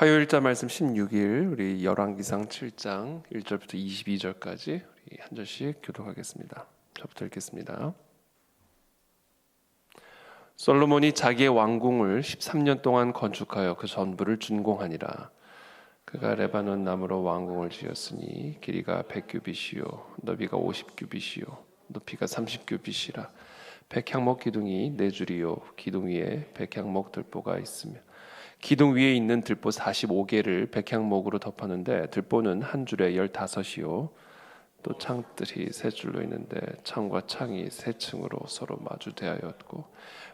화요일자 말씀 16일 우리 열왕기상 7장 1절부터 22절까지 우리 한 절씩 교독하겠습니다. 저부터 읽겠습니다. 솔로몬이 자기의 왕궁을 13년 동안 건축하여 그 전부를 준공하니라. 그가 레바논 나무로 왕궁을 지었으니 길이가 100규빗이요 너비가 50규빗이요 높이가 30규빗이라. 백향목 기둥이 4줄이요 기둥 위에 백향목 들보가 있으며 기둥 위에 있는 들보 45개를 백향목으로 덮었는데 들보는 한 줄에 15이요 또 창들이 3줄로 있는데 창과 창이 3층으로 서로 마주대하였고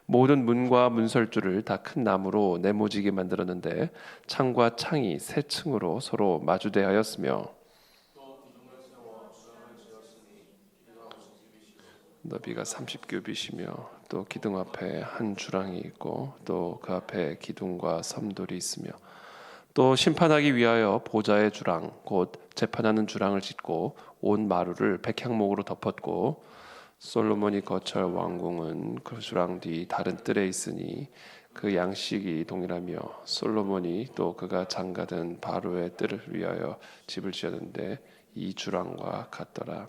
모든 문과 문설주를 다 큰 나무로 네모지게 만들었는데 창과 창이 3층으로 서로 마주대하였으며 너비가 30규빗이며 또 기둥 앞에 한 주랑이 있고 또 그 앞에 기둥과 섬돌이 있으며 또 심판하기 위하여 보좌의 주랑 곧 재판하는 주랑을 짓고 온 마루를 백향목으로 덮었고 솔로몬이 거처 왕궁은 그 주랑 뒤 다른 뜰에 있으니 그 양식이 동일하며 솔로몬이 또 그가 장가든 바로의 뜰을 위하여 집을 지었는데 이 주랑과 같더라.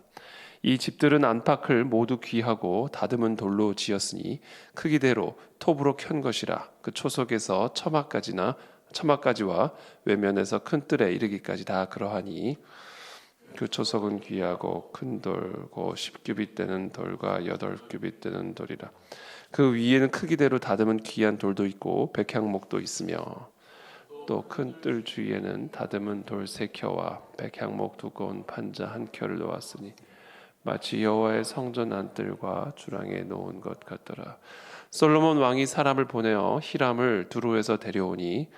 이 집들은 안팎을 모두 귀하고 다듬은 돌로 지었으니 크기대로 톱으로 켠 것이라. 그 초석에서 처마까지와 외면에서 큰 뜰에 이르기까지 다 그러하니 그 초석은 귀하고 큰 돌, 고 10규빗 되는 돌과 8규빗 되는 돌이라. 그 위에는 크기대로 다듬은 귀한 돌도 있고 백향목도 있으며 또 큰 뜰 주위에는 다듬은 돌 3켜와 백향목 두꺼운 판자 1켜를 놓았으니 마치 여호와의 성전 안뜰과 주랑에 놓은 것 같더라. 솔로몬 왕이 사람을 보내어 히람을 두로에서 데려오니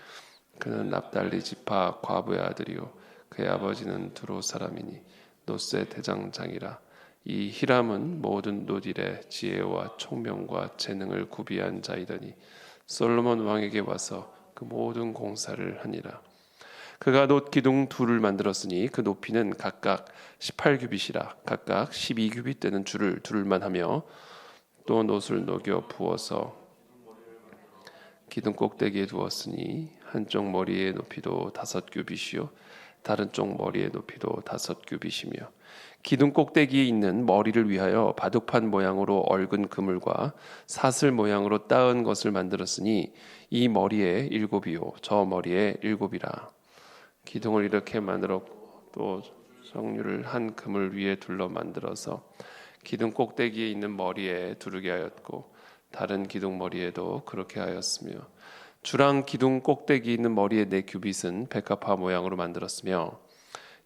그는 납달리 지파 과부의 아들이요 그의 아버지는 두로 사람이니 노세 대장장이라. 이 히람은 모든 노딜의 지혜와 총명과 재능을 구비한 자이더니 솔로몬 왕에게 와서 그 모든 공사를 하니라. 그가 놋 기둥 둘을 만들었으니 그 높이는 각각 18규빗이라. 각각 12규빗 되는 줄을 둘만 하며 또 놋을 녹여 부어서 기둥 꼭대기에 두었으니 한쪽 머리의 높이도 5규빗이요 다른 쪽 머리의 높이도 5규빗이며 기둥 꼭대기에 있는 머리를 위하여 바둑판 모양으로 얽은 그물과 사슬 모양으로 따은 것을 만들었으니 이 머리에 7이요 저 머리에 7이라. 기둥을 이렇게 만들었고 또 정류를 한 그물 위에 둘러 만들어서 기둥 꼭대기에 있는 머리에 두르게 하였고 다른 기둥 머리에도 그렇게 하였으며 주랑 기둥 꼭대기 있는 머리의 4규빗은 백합화 모양으로 만들었으며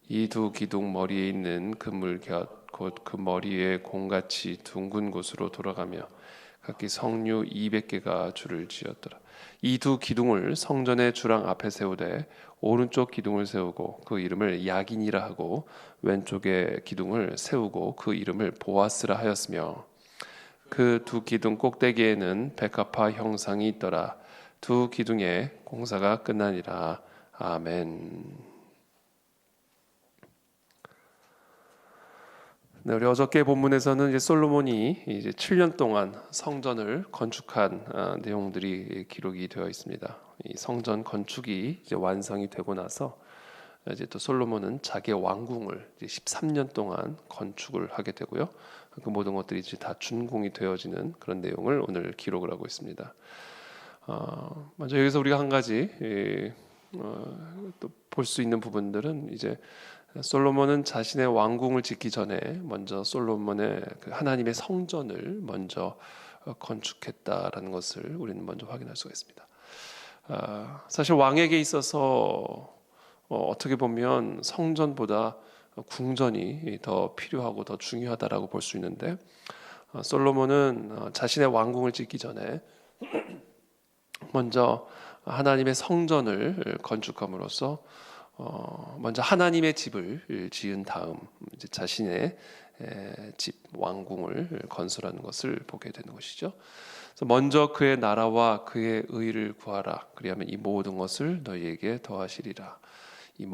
이 두 기둥 머리에 있는 그물 곁 곧 그 머리에 공같이 둥근 곳으로 돌아가며 각기 성류 200개가 줄을 지었더라. 이 두 기둥을 성전의 주랑 앞에 세우되 오른쪽 기둥을 세우고 그 이름을 야긴이라 하고 왼쪽의 기둥을 세우고 그 이름을 보아스라 하였으며 그 두 기둥 꼭대기에는 백합화 형상이 있더라. 두 기둥의 공사가 끝나니라. 아멘. 네, 우리 어저께 본문에서는 이제 솔로몬이 이제 7년 동안 성전을 건축한 내용들이 기록이 되어 있습니다. 이 성전 건축이 이제 완성이 되고 나서 이제 또 솔로몬은 자기의 왕궁을 이제 13년 동안 건축을 하게 되고요. 그 모든 것들이 이제 다 준공이 되어지는 그런 내용을 오늘 기록을 하고 있습니다. 먼저 여기서 우리가 한 가지 또 볼 수 있는 부분들은 이제 솔로몬은 자신의 왕궁을 짓기 전에 먼저 솔로몬의 그 하나님의 성전을 먼저 건축했다라는 것을 우리는 먼저 확인할 수가 있습니다. 사실 왕에게 있어서 어떻게 보면 성전보다 궁전이 더 필요하고 더 중요하다라고 볼 수 있는데 솔로몬은 자신의 왕궁을 짓기 전에 먼저 하나님의 성전을 건축함으로써 먼저 하나님의 집을 지은 다음 이제 자신의 집 왕궁을 건설하는 것을 보게 되는 것이죠. 그래서 먼저 그의 나라와 그의 의를 구하라. 그리하면 이 모든 것을 너희에게 더하시리라. 이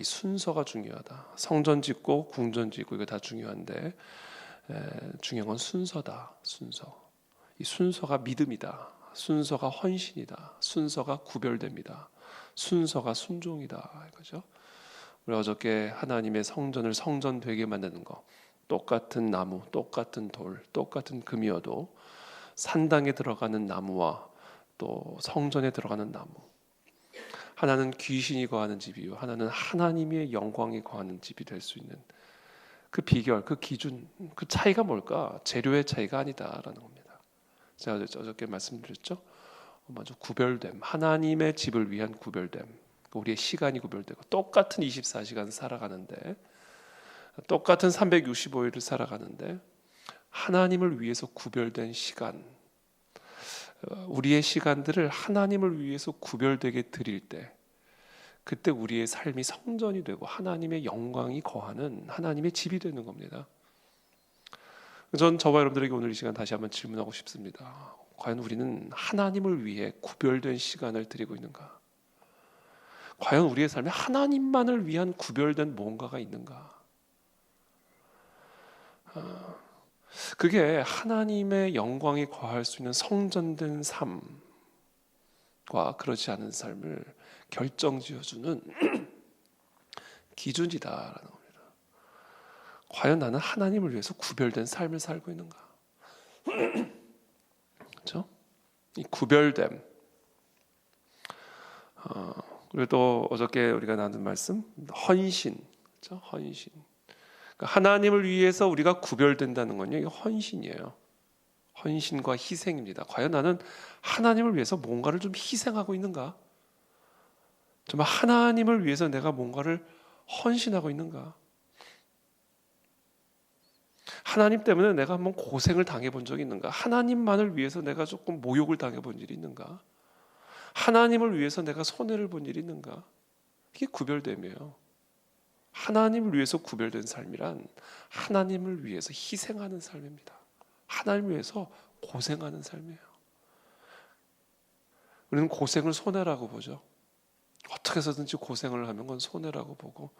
순서가 중요하다. 성전 짓고 궁전 짓고 이거 다 중요한데 중요한 건 순서다. 이 순서가 믿음이다. 순서가 헌신이다. 순서가 구별됩니다. 순서가 순종이다 이거죠. 우리 어저께 하나님의 성전을 성전 되게 만드는 거, 똑같은 나무, 똑같은 돌, 똑같은 금이어도 산당에 들어가는 나무와 또 성전에 들어가는 나무, 하나는 귀신이 거하는 집이요, 하나는 하나님의 영광이 거하는 집이 될 수 있는 그 비결, 그 기준, 그 차이가 뭘까? 재료의 차이가 아니다라는 겁니다. 제가 어저께 말씀드렸죠. 먼저 구별됨, 하나님의 집을 위한 구별됨, 우리의 시간이 구별되고 똑같은 24시간 살아가는데, 똑같은 365일을 살아가는데 하나님을 위해서 구별된 시간, 우리의 시간들을 하나님을 위해서 구별되게 드릴 때, 그때 우리의 삶이 성전이 되고 하나님의 영광이 거하는 하나님의 집이 되는 겁니다. 전 저와 여러분들에게 오늘 이 시간 다시 한번 질문하고 싶습니다. 과연 우리는 하나님을 위해 구별된 시간을 드리고 있는가? 과연 우리의 삶에 하나님만을 위한 구별된 뭔가가 있는가? 그게 하나님의 영광이 거할 수 있는 성전된 삶과 그렇지 않은 삶을 결정지어주는 기준이다라는 겁니다. 과연 나는 하나님을 위해서 구별된 삶을 살고 있는가? 그렇죠? 이 구별됨. 그리고 또 어저께 우리가 나눈 말씀, 헌신, 그렇죠? 헌신. 그러니까 하나님을 위해서 우리가 구별된다는 건요, 이게 헌신이에요. 헌신과 희생입니다. 과연 나는 하나님을 위해서 뭔가를 좀 희생하고 있는가? 정말 하나님을 위해서 내가 뭔가를 헌신하고 있는가? 하나님 때문에 내가 한번 고생을 당해본 적이 있는가? 하나님만을 위해서 내가 조금 모욕을 당해본 일이 있는가? 하나님을 위해서 내가 손해를 본 일이 있는가? 이게 구별됨이에요. 하나님을 위해서 구별된 삶이란 하나님을 위해서 희생하는 삶입니다. 하나님을 위해서 고생하는 삶이에요. 우리는 고생을 손해라고 보죠. 어떻게 해서든지 고생을 하면 건 손해라고 보고,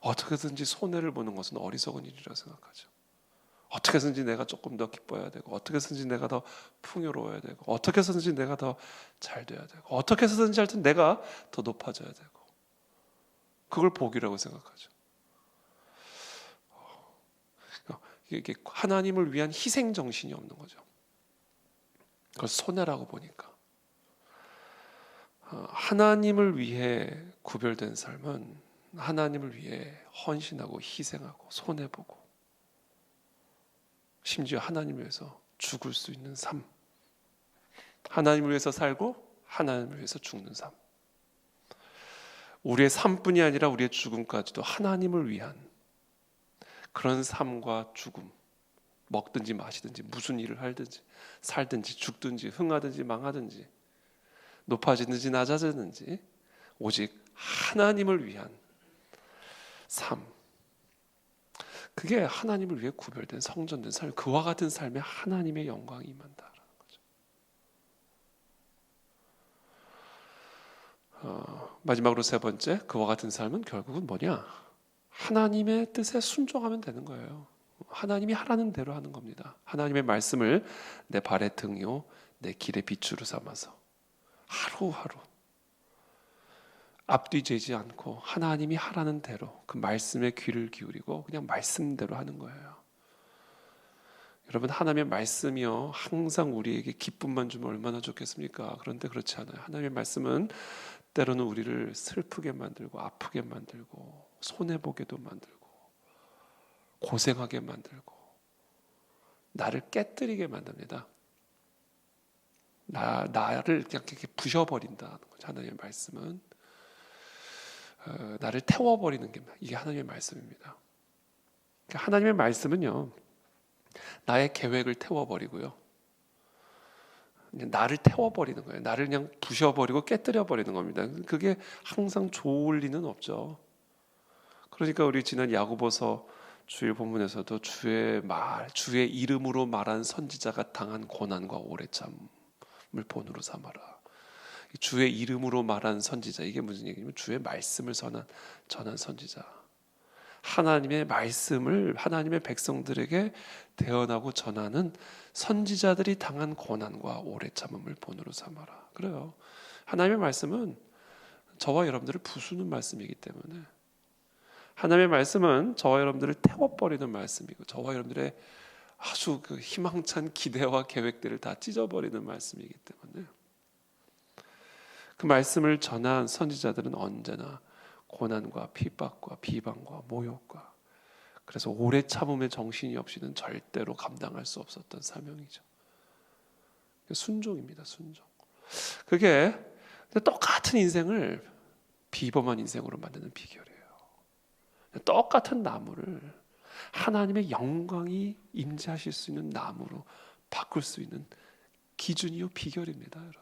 어떻게 해서든지 손해를 보는 것은 어리석은 일이라고 생각하죠. 어떻게 해서든지 내가 조금 더 기뻐야 되고, 어떻게 해서든지 내가 더 풍요로워야 되고, 어떻게 해서든지 내가 더 잘 돼야 되고, 어떻게 해서든지 하여튼 내가 더 높아져야 되고, 그걸 복이라고 생각하죠. 이게 하나님을 위한 희생 정신이 없는 거죠. 그걸 손해라고 보니까. 하나님을 위해 구별된 삶은 하나님을 위해 헌신하고 희생하고 손해보고, 심지어 하나님을 위해서 죽을 수 있는 삶, 하나님을 위해서 살고 하나님을 위해서 죽는 삶, 우리의 삶뿐이 아니라 우리의 죽음까지도 하나님을 위한 그런 삶과 죽음, 먹든지 마시든지 무슨 일을 하든지 살든지 죽든지 흥하든지 망하든지 높아지든지 낮아지든지 오직 하나님을 위한 삶, 그게 하나님을 위해 구별된 성전된 삶, 그와 같은 삶에 하나님의 영광이 임한다라는 거죠. 마지막으로 세 번째, 그와 같은 삶은 결국은 뭐냐? 하나님의 뜻에 순종하면 되는 거예요. 하나님이 하라는 대로 하는 겁니다. 하나님의 말씀을 내 발의 등이요 내 길의 빛으로 삼아서 하루하루 앞뒤 재지 않고 하나님이 하라는 대로 그 말씀에 귀를 기울이고 그냥 말씀대로 하는 거예요. 여러분, 하나님의 말씀이요 항상 우리에게 기쁨만 주면 얼마나 좋겠습니까? 그런데 그렇지 않아요. 하나님의 말씀은 때로는 우리를 슬프게 만들고 아프게 만들고 손해보게도 만들고 고생하게 만들고 나를 깨뜨리게 만듭니다. 나를 그냥 이렇게 부셔버린다는 거죠. 하나님의 말씀은 나를 태워버리는 게 이게 하나님의 말씀입니다. 그러니까 하나님의 말씀은요 나의 계획을 태워버리고요 나를 태워버리는 거예요. 나를 그냥 부셔버리고 깨뜨려버리는 겁니다. 그게 항상 좋을 리는 없죠. 그러니까 우리 지난 야고보서 주일 본문에서도 주의 이름으로 말한 선지자가 당한 고난과 오래 참을 본으로 삼아라. 주의 이름으로 말한 선지자, 이게 무슨 얘기냐면 주의 말씀을 전한 선지자, 하나님의 말씀을 하나님의 백성들에게 대언하고 전하는 선지자들이 당한 고난과 오래 참음을 본으로 삼아라. 그래요. 하나님의 말씀은 저와 여러분들을 부수는 말씀이기 때문에, 하나님의 말씀은 저와 여러분들을 태워버리는 말씀이고, 저와 여러분들의 아주 그 희망찬 기대와 계획들을 다 찢어버리는 말씀이기 때문에, 그 말씀을 전한 선지자들은 언제나 고난과 핍박과 비방과 모욕과, 그래서 오래 참음의 정신이 없이는 절대로 감당할 수 없었던 사명이죠. 순종입니다. 순종. 그게 똑같은 인생을 비범한 인생으로 만드는 비결이에요. 똑같은 나무를 하나님의 영광이 임재하실 수 있는 나무로 바꿀 수 있는 기준이요 비결입니다, 여러분.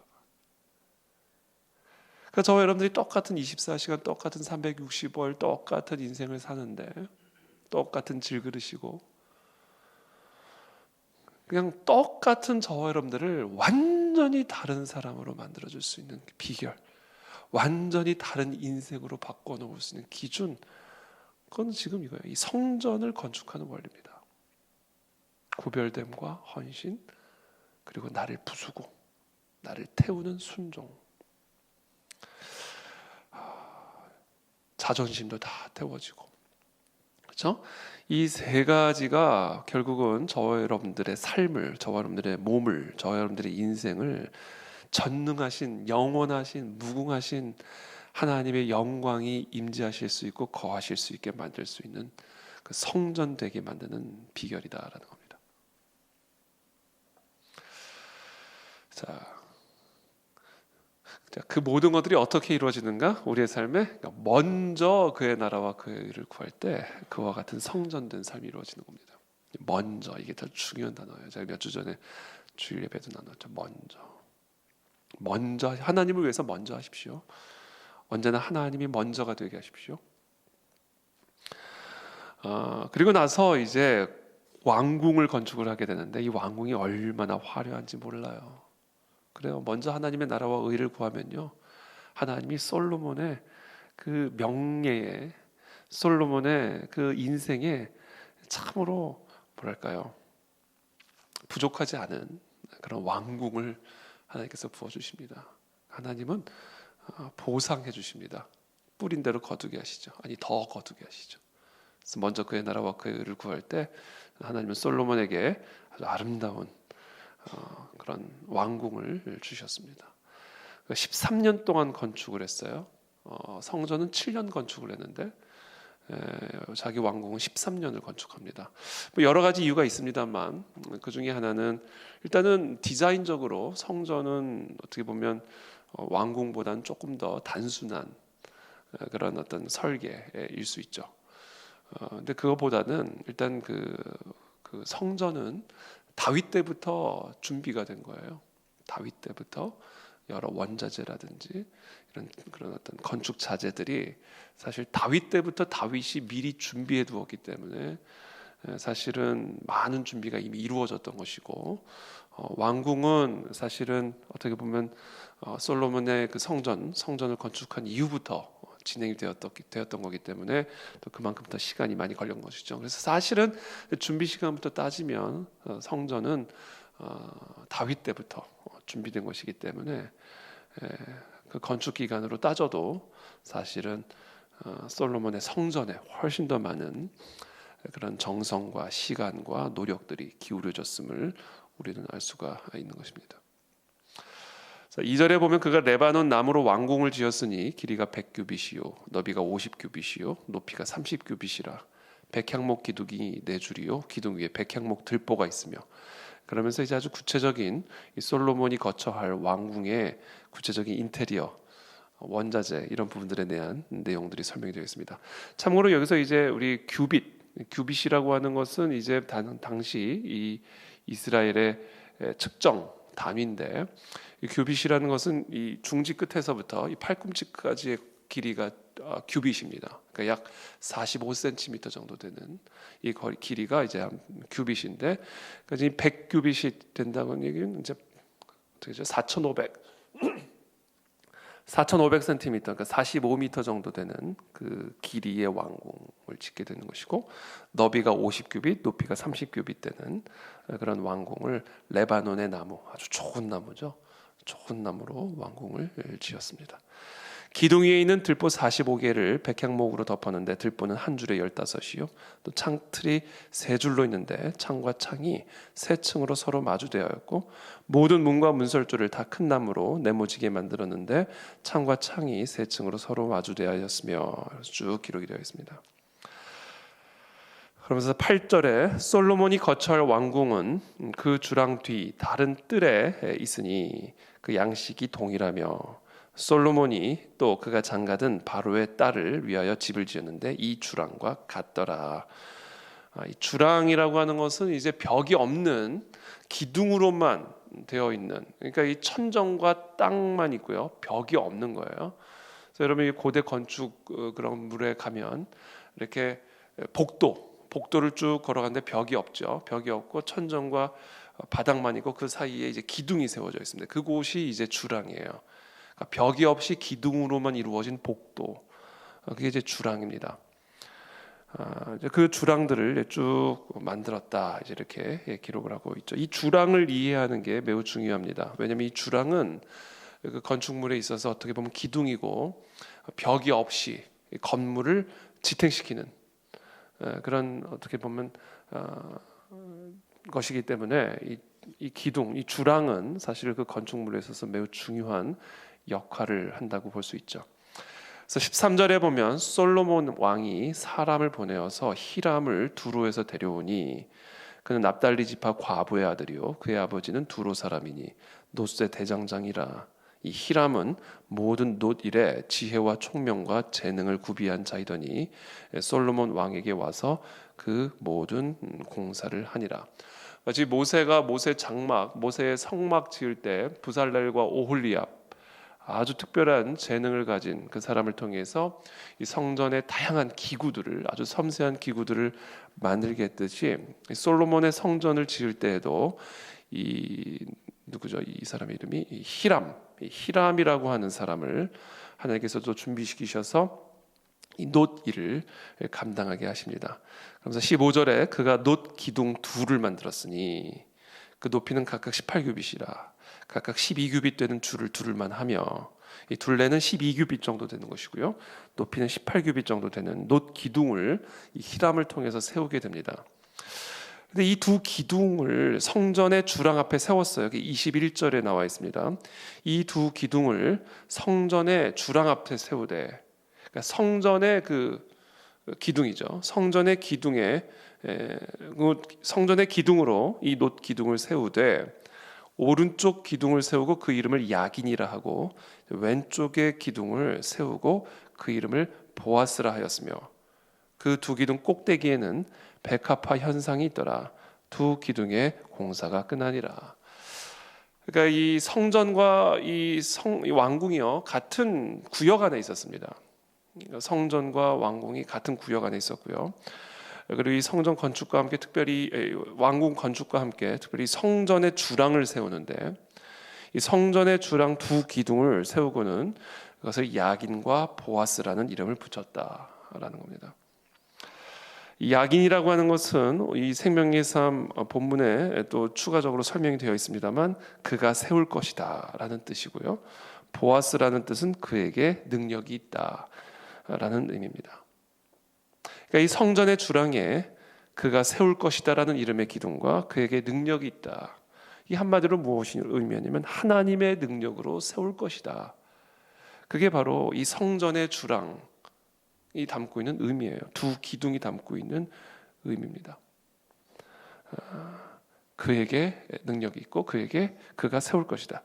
그러니까 저와 여러분들이 똑같은 24시간, 똑같은 365일, 똑같은 인생을 사는데, 똑같은 질그릇이고, 그냥 똑같은 저와 여러분들을 완전히 다른 사람으로 만들어줄 수 있는 비결, 완전히 다른 인생으로 바꿔놓을 수 있는 기준, 그건 지금 이거예요. 이 성전을 건축하는 원리입니다. 구별됨과 헌신, 그리고 나를 부수고 나를 태우는 순종, 자존심도 다 태워지고, 그렇죠? 이 세 가지가 결국은 저와 여러분들의 삶을, 저와 여러분들의 몸을, 저와 여러분들의 인생을 전능하신, 영원하신, 무궁하신 하나님의 영광이 임재하실 수 있고 거하실 수 있게 만들 수 있는 그 성전 되게 만드는 비결이다라는 겁니다. 자, 그 모든 것들이 어떻게 이루어지는가? 우리의 삶에 먼저 그의 나라와 그의 의를 구할 때 그와 같은 성전된 삶이 이루어지는 겁니다. 먼저, 이게 더 중요한 단어예요. 제가 몇 주 전에 주일 예배도 나눴죠. 먼저 하나님을 위해서 먼저 하십시오. 언제나 하나님이 먼저가 되게 하십시오. 그리고 나서 이제 왕궁을 건축을 하게 되는데, 이 왕궁이 얼마나 화려한지 몰라요. 그래요. 먼저 하나님의 나라와 의를 구하면요, 하나님이 솔로몬의 그 명예에, 솔로몬의 그 인생에 참으로 뭐랄까요, 부족하지 않은 그런 왕궁을 하나님께서 부어주십니다. 하나님은 보상해 주십니다. 뿌린 대로 거두게 하시죠. 아니, 더 거두게 하시죠. 그래서 먼저 그의 나라와 그의 의를 구할 때 하나님은 솔로몬에게 아주 아름다운 그런 왕궁을 주셨습니다. 13년 동안 건축을 했어요. 성전은 7년 건축을 했는데 자기 왕궁은 13년을 건축합니다. 뭐 여러 가지 이유가 있습니다만, 그 중에 하나는 일단은 디자인적으로 성전은 어떻게 보면 왕궁보다는 조금 더 단순한 그런 어떤 설계일 수 있죠. 근데 그거보다는 일단 그 성전은 다윗 때부터 준비가 된 거예요. 다윗 때부터 여러 원자재라든지 이런 그런 어떤 건축 자재들이 사실 다윗 때부터 다윗이 미리 준비해 두었기 때문에 사실은 많은 준비가 이미 이루어졌던 것이고, 왕궁은 사실은 어떻게 보면 솔로몬의 그 성전을 건축한 이후부터 진행이 되었던 거기 때문에 또 그만큼 더 시간이 많이 걸린 것이죠. 그래서 사실은 준비 시간부터 따지면 성전은 다윗 때부터 준비된 것이기 때문에 그 건축 기간으로 따져도 사실은 솔로몬의 성전에 훨씬 더 많은 그런 정성과 시간과 노력들이 기울여졌음을 우리는 알 수가 있는 것입니다. 2절에 보면 그가 레바논 나무로 왕궁을 지었으니 길이가 100규빗이요 너비가 50규빗이요 높이가 30규빗이라 백향목 기둥이 4줄이요 기둥 위에 백향목 들보가 있으며, 그러면서 이제 아주 구체적인 이 솔로몬이 거처할 왕궁의 구체적인 인테리어, 원자재 이런 부분들에 대한 내용들이 설명이 되어 있습니다. 참고로 여기서 이제 우리 규빗이라고 하는 것은 이제 당시 이 이스라엘의 측정 단위인데, 이 규빗이라는 것은 이 중지 끝에서부터 이 팔꿈치까지의 길이가 규빗입니다. 그러니까 약 45cm 정도 되는 이 길이가 이제 한 규빗인데, 그러니까 100규빗이 된다는 얘기는 이제 어떻게죠? 4,500cm, 그러니까 45m 정도 되는 그 길이의 왕궁을 짓게 되는 것이고, 너비가 50규빗, 높이가 30규빗 되는 그런 왕궁을 레바논의 나무, 아주 좋은 나무죠. 좋은 나무로 왕궁을 지었습니다. 기둥 위에 있는 들보 45개를 백향목으로 덮었는데 들보는 한 줄에 15이요. 또 창틀이 세 줄로 있는데 창과 창이 세 층으로 서로 마주되었고 모든 문과 문설주를 다 큰 나무로 네모지게 만들었는데 창과 창이 세 층으로 서로 마주되었으며 쭉 기록이 되어 있습니다. 그러면서 8절에 솔로몬이 거처할 왕궁은 그 주랑 뒤 다른 뜰에 있으니 그 양식이 동일하며 솔로몬이 또 그가 장가든 바로의 딸을 위하여 집을 지었는데 이 주랑과 같더라. 이 주랑이라고 하는 것은 이제 벽이 없는 기둥으로만 되어 있는, 그러니까 이 천정과 땅만 있고요, 벽이 없는 거예요. 그래서 여러분이 고대 건축 그런 물에 가면 이렇게 복도를 쭉 걸어가는데 벽이 없죠. 벽이 없고 천정과 바닥만 있고 그 사이에 이제 기둥이 세워져 있습니다. 그곳이 이제 주랑이에요. 그러니까 벽이 없이 기둥으로만 이루어진 복도, 그게 이제 주랑입니다. 이제 그 주랑들을 쭉 만들었다, 이제 이렇게 기록을 하고 있죠. 이 주랑을 이해하는 게 매우 중요합니다. 왜냐하면 이 주랑은 그 건축물에 있어서 어떻게 보면 기둥이고 벽이 없이 건물을 지탱시키는 그런 어떻게 보면 것이기 때문에 이 기둥, 이 주랑은 사실 그 건축물에 있어서 매우 중요한 역할을 한다고 볼 수 있죠. 그래서 13절에 보면 솔로몬 왕이 사람을 보내어서 히람을 두로에서 데려오니 그는 납달리 지파 과부의 아들이요 그의 아버지는 두로 사람이니 놋의 대장장이라. 이 히람은 모든 놋 일에 지혜와 총명과 재능을 구비한 자이더니 솔로몬 왕에게 와서 그 모든 공사를 하니라. 마치 모세가 모세의 성막 지을 때 부살렐과 오홀리압, 아주 특별한 재능을 가진 그 사람을 통해서 이 성전의 다양한 기구들을, 아주 섬세한 기구들을 만들게 했듯이 솔로몬의 성전을 지을 때에도 이 사람의 이름이 히람이라고 하는 사람을 하나님께서도 준비시키셔서 이 놋 일을 감당하게 하십니다. 그러면서 15절에 그가 놋 기둥 둘을 만들었으니 그 높이는 각각 18규빗이라. 각각 12규빗 되는 줄을 두를만 하며 이 둘레는 12규빗 정도 되는 것이고요, 높이는 18규빗 정도 되는 놋 기둥을 이 히람을 통해서 세우게 됩니다. 근데 이 두 기둥을 성전의 주랑 앞에 세웠어요. 21절에 나와 있습니다. 이 두 기둥을 성전의 주랑 앞에 세우되, 그러니까 성전의 그 기둥이죠. 성전의 기둥으로 이 놋 기둥을 세우되 오른쪽 기둥을 세우고 그 이름을 야긴이라 하고 왼쪽의 기둥을 세우고 그 이름을 보아스라 하였으며 그 두 기둥 꼭대기에는 백합화 현상이 있더라. 두 기둥의 공사가 끝나니라. 그러니까 이 성전과 이 왕궁이요 같은 구역 안에 있었습니다. 성전과 왕궁이 같은 구역 안에 있었고요. 그리고 이 성전 건축과 함께 특별히 왕궁 건축과 함께 특별히 성전의 주랑을 세우는데 이 성전의 주랑 두 기둥을 세우고는 그것을 야긴과 보아스라는 이름을 붙였다라는 겁니다. 이 야긴이라고 하는 것은 이 생명의 삶 본문에 또 추가적으로 설명이 되어 있습니다만 그가 세울 것이다라는 뜻이고요. 보아스라는 뜻은 그에게 능력이 있다라는 의미입니다. 그러니까 이 성전의 주랑에 그가 세울 것이다라는 이름의 기둥과 그에게 능력이 있다. 이 한마디로 무엇이 의미하냐면 하나님의 능력으로 세울 것이다. 그게 바로 이 성전의 주랑이 담고 있는 의미예요. 두 기둥이 담고 있는 의미입니다. 그에게 능력이 있고 그가 세울 것이다.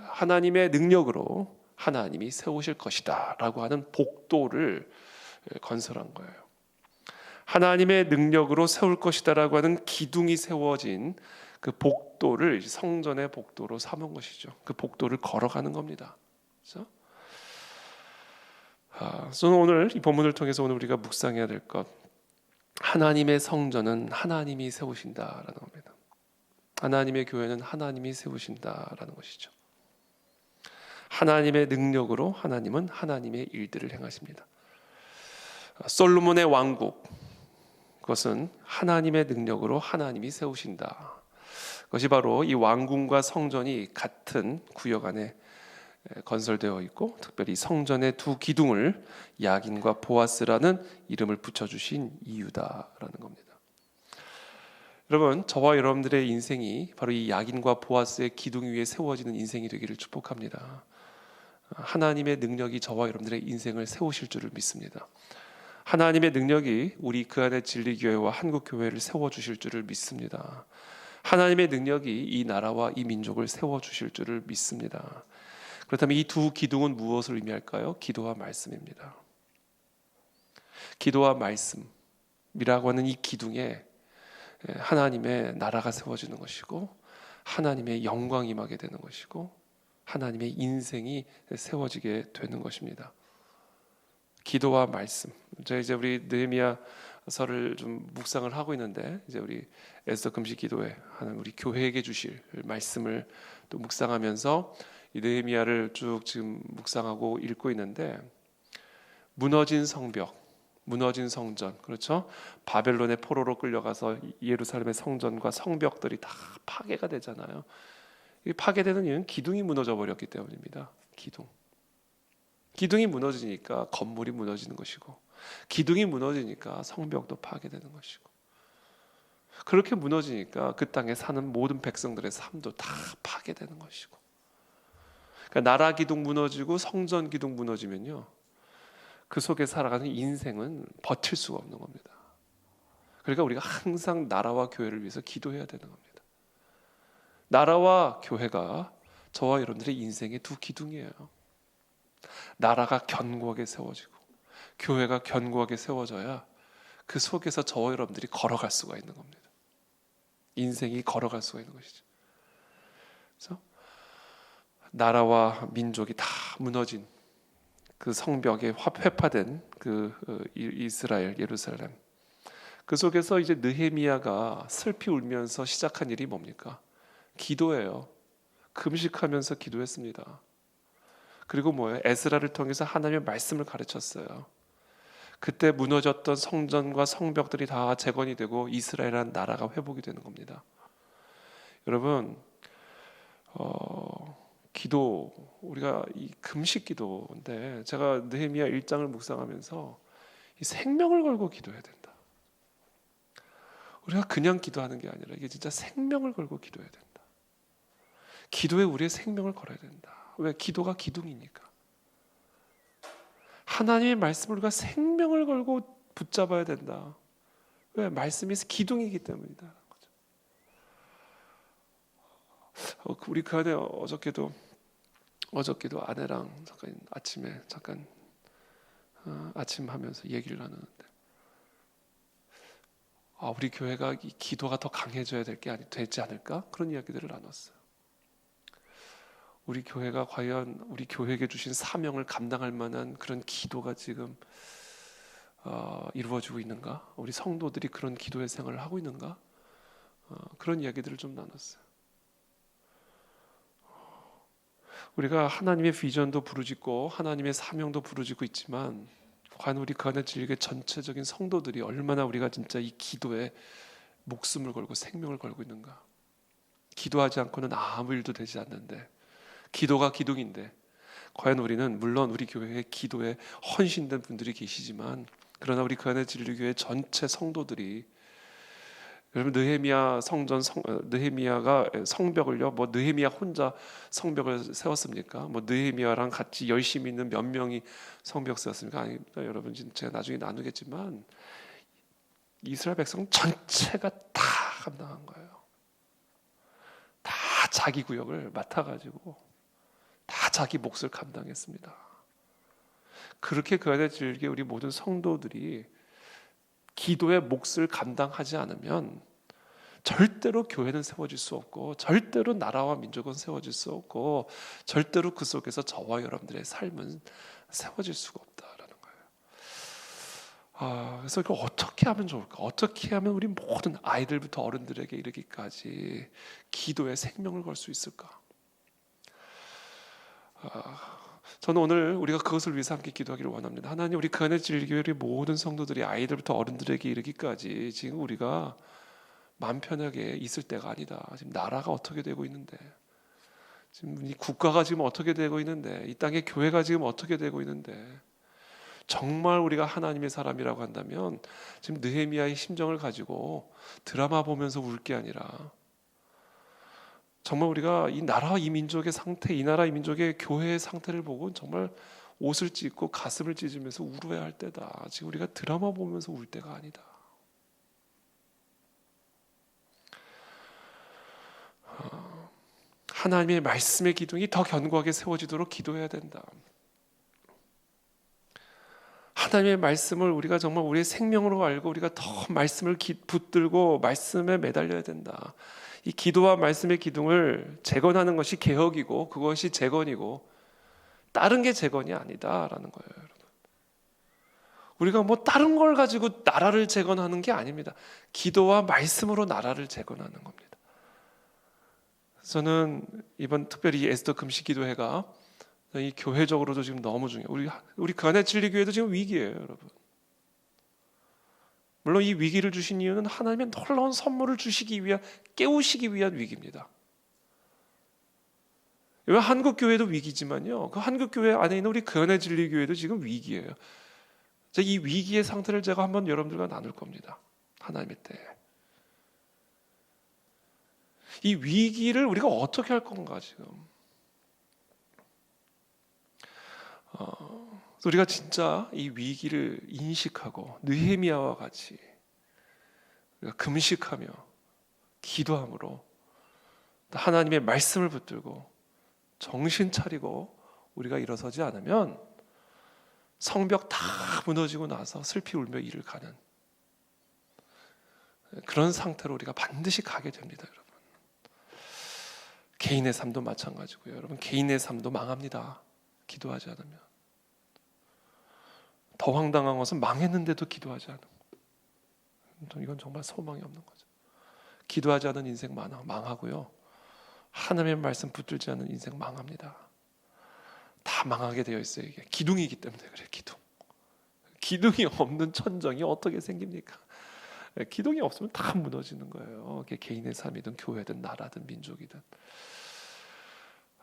하나님의 능력으로 하나님이 세우실 것이다 라고 하는 복도를 건설한 거예요. 하나님의 능력으로 세울 것이다라고 하는 기둥이 세워진 그 복도를 성전의 복도로 삼은 것이죠. 그 복도를 걸어가는 겁니다. 그렇죠? 저는 오늘 이 본문을 통해서 오늘 우리가 묵상해야 될 것, 하나님의 성전은 하나님이 세우신다라는 겁니다. 하나님의 교회는 하나님이 세우신다라는 것이죠. 하나님의 능력으로 하나님은 하나님의 일들을 행하십니다. 솔로몬의 왕국, 그것은 하나님의 능력으로 하나님이 세우신다. 그것이 바로 이 왕궁과 성전이 같은 구역 안에 건설되어 있고 특별히 성전의 두 기둥을 야긴과 보아스라는 이름을 붙여주신 이유다라는 겁니다. 여러분, 저와 여러분들의 인생이 바로 이 야긴과 보아스의 기둥 위에 세워지는 인생이 되기를 축복합니다. 하나님의 능력이 저와 여러분들의 인생을 세우실 줄을 믿습니다. 하나님의 능력이 우리 그 안에 진리교회와 한국교회를 세워주실 줄을 믿습니다. 하나님의 능력이 이 나라와 이 민족을 세워주실 줄을 믿습니다. 그렇다면 이 두 기둥은 무엇을 의미할까요? 기도와 말씀입니다. 기도와 말씀이라고 하는 이 기둥에 하나님의 나라가 세워지는 것이고 하나님의 영광이 임하게 되는 것이고 하나님의 인생이 세워지게 되는 것입니다. 기도와 말씀. 이제 우리 느헤미야서를 좀 묵상을 하고 있는데 이제 우리 에스더 금식 기도회 하는 우리 교회에게 주실 말씀을 또 묵상하면서 이 느헤미야를 쭉 지금 묵상하고 읽고 있는데 무너진 성벽, 무너진 성전, 그렇죠? 바벨론의 포로로 끌려가서 예루살렘의 성전과 성벽들이 다 파괴가 되잖아요. 이 파괴되는 이유는 기둥이 무너져 버렸기 때문입니다. 기둥이 무너지니까 건물이 무너지는 것이고 기둥이 무너지니까 성벽도 파괴되는 것이고 그렇게 무너지니까 그 땅에 사는 모든 백성들의 삶도 다 파괴되는 것이고 그러니까 나라 기둥 무너지고 성전 기둥 무너지면요 그 속에 살아가는 인생은 버틸 수가 없는 겁니다. 그러니까 우리가 항상 나라와 교회를 위해서 기도해야 되는 겁니다. 나라와 교회가 저와 여러분들의 인생의 두 기둥이에요. 나라가 견고하게 세워지고 교회가 견고하게 세워져야 그 속에서 저와 여러분들이 걸어갈 수가 있는 겁니다. 인생이 걸어갈 수가 있는 것이죠. 그래서 나라와 민족이 다 무너진 그 성벽에 회파된 그 이스라엘 예루살렘 그 속에서 이제 느헤미야가 슬피 울면서 시작한 일이 뭡니까? 기도예요. 금식하면서 기도했습니다. 그리고 뭐예요? 에스라를 통해서 하나님의 말씀을 가르쳤어요. 그때 무너졌던 성전과 성벽들이 다 재건이 되고 이스라엘이라는 나라가 회복이 되는 겁니다. 여러분, 기도 우리가 이 금식 기도인데 제가 느헤미야 1장을 묵상하면서 이 생명을 걸고 기도해야 된다. 우리가 그냥 기도하는 게 아니라 이게 진짜 생명을 걸고 기도해야 된다. 기도에 우리의 생명을 걸어야 된다. 왜? 기도가 기둥이니까. 하나님의 말씀을 우리가 생명을 걸고 붙잡아야 된다. 왜? 말씀이 기둥이기 때문이다. 우리 그 안에 어저께도 아내랑 잠깐 아침에 아침 하면서 얘기를 나누는데 우리 교회가 이 기도가 더 강해져야 되지 않을까? 그런 이야기들을 나눴어요. 우리 교회가 과연 우리 교회에게 주신 사명을 감당할 만한 그런 기도가 지금 이루어지고 있는가? 우리 성도들이 그런 기도의 생활을 하고 있는가? 그런 이야기들을 좀 나눴어요. 우리가 하나님의 비전도 부르짖고 하나님의 사명도 부르짖고 있지만 과연 우리 그 안에 진리의 전체적인 성도들이 얼마나 우리가 진짜 이 기도에 목숨을 걸고 생명을 걸고 있는가? 기도하지 않고는 아무 일도 되지 않는데 기도가 기둥인데 과연 우리는 물론 우리 교회에 기도에 헌신된 분들이 계시지만 그러나 우리 그 안에 진리교회 전체 성도들이 여러분 느헤미야가 성벽을요 뭐 느헤미야 혼자 성벽을 세웠습니까? 뭐 느헤미야랑 같이 열심히 있는 몇 명이 성벽 세웠습니까? 아닙니다. 여러분 제가 나중에 나누겠지만 이스라엘 백성 전체가 다 감당한 거예요. 다 자기 구역을 맡아가지고 다 자기 몫을 감당했습니다. 그렇게 그 안에 즐겨 우리 모든 성도들이 기도의 몫을 감당하지 않으면 절대로 교회는 세워질 수 없고 절대로 나라와 민족은 세워질 수 없고 절대로 그 속에서 저와 여러분들의 삶은 세워질 수가 없다라는 거예요. 그래서 이거 어떻게 하면 좋을까? 어떻게 하면 우리 모든 아이들부터 어른들에게 이르기까지 기도에 생명을 걸 수 있을까? 저는 오늘 우리가 그것을 위해서 함께 기도하기를 원합니다. 하나님, 우리 그 안에 진리교회 모든 성도들이 아이들부터 어른들에게 이르기까지 지금 우리가 마음 편하게 있을 때가 아니다. 지금 나라가 어떻게 되고 있는데 지금 이 국가가 지금 어떻게 되고 있는데, 이 땅의 교회가 지금 어떻게 되고 있는데, 정말 우리가 하나님의 사람이라고 한다면 지금 느헤미야의 심정을 가지고 드라마 보면서 울 게 아니라 정말 우리가 이 나라 이 민족의 상태, 이 나라 이 민족의 교회의 상태를 보고 정말 옷을 찢고 가슴을 찢으면서 울어야 할 때다. 지금 우리가 드라마 보면서 울 때가 아니다. 하나님의 말씀의 기둥이 더 견고하게 세워지도록 기도해야 된다. 하나님의 말씀을 우리가 정말 우리의 생명으로 알고 우리가 더 말씀을 붙들고 말씀에 매달려야 된다. 이 기도와 말씀의 기둥을 재건하는 것이 개혁이고 그것이 재건이고 다른 게 재건이 아니다라는 거예요, 여러분. 우리가 뭐 다른 걸 가지고 나라를 재건하는 게 아닙니다. 기도와 말씀으로 나라를 재건하는 겁니다. 저는 이번 특별히 에스더 금식 기도회가 이 교회적으로도 지금 너무 중요해요. 우리 가네 진리교회도 지금 위기예요, 여러분. 물론 이 위기를 주신 이유는 하나님의 놀라운 선물을 주시기 위한, 깨우시기 위한 위기입니다. 왜 한국 교회도 위기지만요, 그 한국 교회 안에 있는 우리 가네 진리교회도 지금 위기예요. 이 위기의 상태를 제가 한번 여러분들과 나눌 겁니다. 하나님의 때에. 이 위기를 우리가 어떻게 할 건가 지금. 우리가 진짜 이 위기를 인식하고 느헤미야와 같이 우리가 금식하며 기도함으로 하나님의 말씀을 붙들고 정신 차리고 우리가 일어서지 않으면 성벽 다 무너지고 나서 슬피 울며 이를 가는 그런 상태로 우리가 반드시 가게 됩니다, 여러분. 개인의 삶도 마찬가지고요. 여러분, 개인의 삶도 망합니다. 기도하지 않으면. 더 황당한 것은 망했는데도 기도하지 않는 거. 이건 정말 소망이 없는 거죠. 기도하지 않은 인생 망하고요. 하나님의 말씀 붙들지 않은 인생 망합니다. 다 망하게 되어 있어요. 이게 기둥이기 때문에 그래요. 기둥이 없는 천정이 어떻게 생깁니까? 기둥이 없으면 다 무너지는 거예요. 개인의 삶이든 교회든 나라든 민족이든.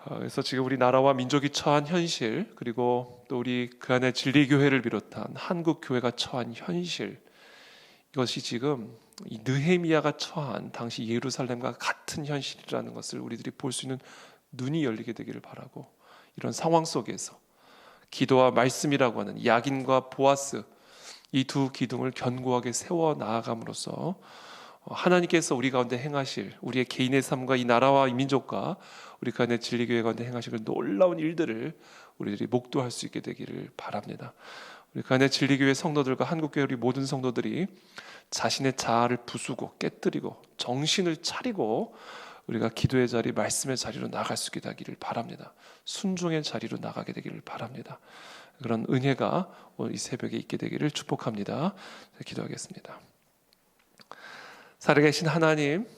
그래서 지금 우리 나라와 민족이 처한 현실, 그리고 또 우리 그 안에 진리교회를 비롯한 한국 교회가 처한 현실, 이것이 지금 이 느헤미야가 처한 당시 예루살렘과 같은 현실이라는 것을 우리들이 볼 수 있는 눈이 열리게 되기를 바라고, 이런 상황 속에서 기도와 말씀이라고 하는 야긴과 보아스, 이 두 기둥을 견고하게 세워 나아감으로써 하나님께서 우리 가운데 행하실, 우리의 개인의 삶과 이 나라와 이 민족과 우리 가운데 진리교회 가운데 행하실 놀라운 일들을 우리들이 목도할 수 있게 되기를 바랍니다. 우리 가운데 진리교회 성도들과 한국교회 우리 모든 성도들이 자신의 자아를 부수고 깨뜨리고 정신을 차리고 우리가 기도의 자리, 말씀의 자리로 나갈 수 있게 되기를 바랍니다. 순종의 자리로 나가게 되기를 바랍니다. 그런 은혜가 오늘 이 새벽에 있게 되기를 축복합니다. 기도하겠습니다. 살아계신 하나님,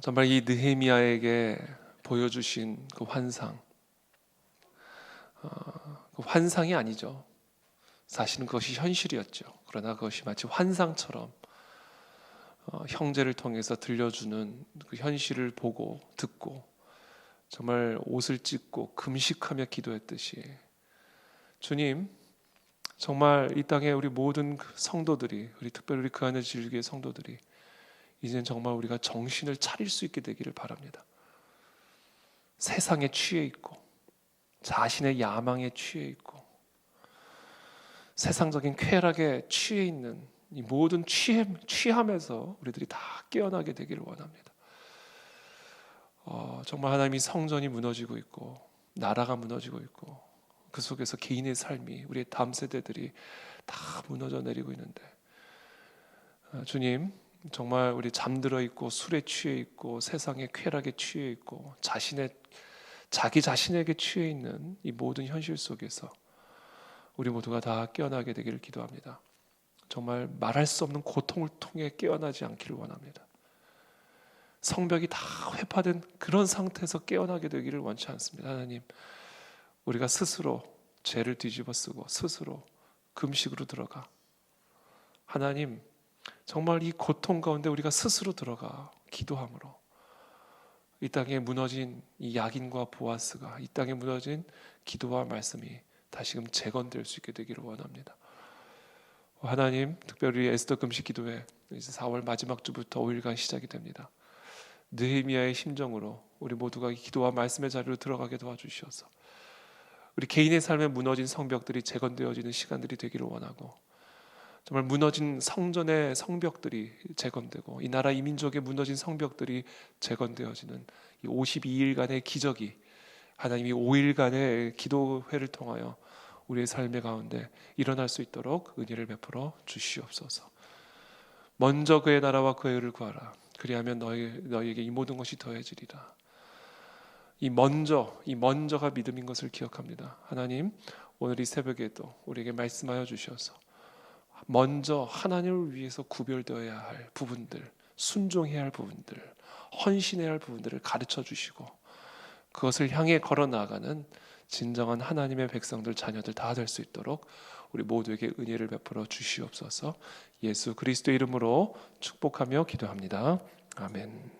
정말 이 느헤미야에게 보여주신 그 환상, 그 환상이 아니죠. 사실은 그것이 현실이었죠. 그러나 그것이 마치 환상처럼 형제를 통해서 들려주는 그 현실을 보고 듣고 정말 옷을 찢고 금식하며 기도했듯이, 주님, 정말 이 땅에 우리 모든 성도들이, 우리 특별히 우리 그 안에 진리교회 성도들이 이제는 정말 우리가 정신을 차릴 수 있게 되기를 바랍니다. 세상에 취해 있고 자신의 야망에 취해 있고 세상적인 쾌락에 취해 있는 이 모든 취함에서 우리들이 다 깨어나게 되기를 원합니다. 정말 하나님이 성전이 무너지고 있고 나라가 무너지고 있고 그 속에서 개인의 삶이, 우리의 다음 세대들이 다 무너져 내리고 있는데, 주님, 정말 우리 잠들어 있고 술에 취해 있고 세상의 쾌락에 취해 있고 자기 자신에게 취해 있는 이 모든 현실 속에서 우리 모두가 다 깨어나게 되기를 기도합니다. 정말 말할 수 없는 고통을 통해 깨어나지 않기를 원합니다. 성벽이 다 회파된 그런 상태에서 깨어나게 되기를 원치 않습니다. 하나님, 우리가 스스로 죄를 뒤집어 쓰고 스스로 금식으로 들어가, 하나님, 정말 이 고통 가운데 우리가 스스로 들어가 기도함으로 이 땅에 무너진 이 야긴과 보아스가, 이 땅에 무너진 기도와 말씀이 다시금 재건될 수 있게 되기를 원합니다. 하나님, 특별히 에스더 금식 기도회 이제 4월 마지막 주부터 5일간 시작이 됩니다. 느헤미야의 심정으로 우리 모두가 기도와 말씀의 자리로 들어가게 도와주시옵소서. 우리 개인의 삶에 무너진 성벽들이 재건되어지는 시간들이 되기를 원하고, 정말 무너진 성전의 성벽들이 재건되고 이 나라 이 민족의 무너진 성벽들이 재건되어지는 이 52일간의 기적이 하나님이 5일간의 기도회를 통하여 우리의 삶의 가운데 일어날 수 있도록 은혜를 베풀어 주시옵소서. 먼저 그의 나라와 그의 의를 구하라. 그리하면 너희에게 이 모든 것이 더해지리라. 이 먼저가 믿음인 것을 기억합니다. 하나님, 오늘 이 새벽에도 우리에게 말씀하여 주셔서 먼저 하나님을 위해서 구별되어야 할 부분들, 순종해야 할 부분들, 헌신해야 할 부분들을 가르쳐 주시고 그것을 향해 걸어 나가는 진정한 하나님의 백성들, 자녀들 다 될 수 있도록 우리 모두에게 은혜를 베풀어 주시옵소서. 예수 그리스도 이름으로 축복하며 기도합니다. 아멘.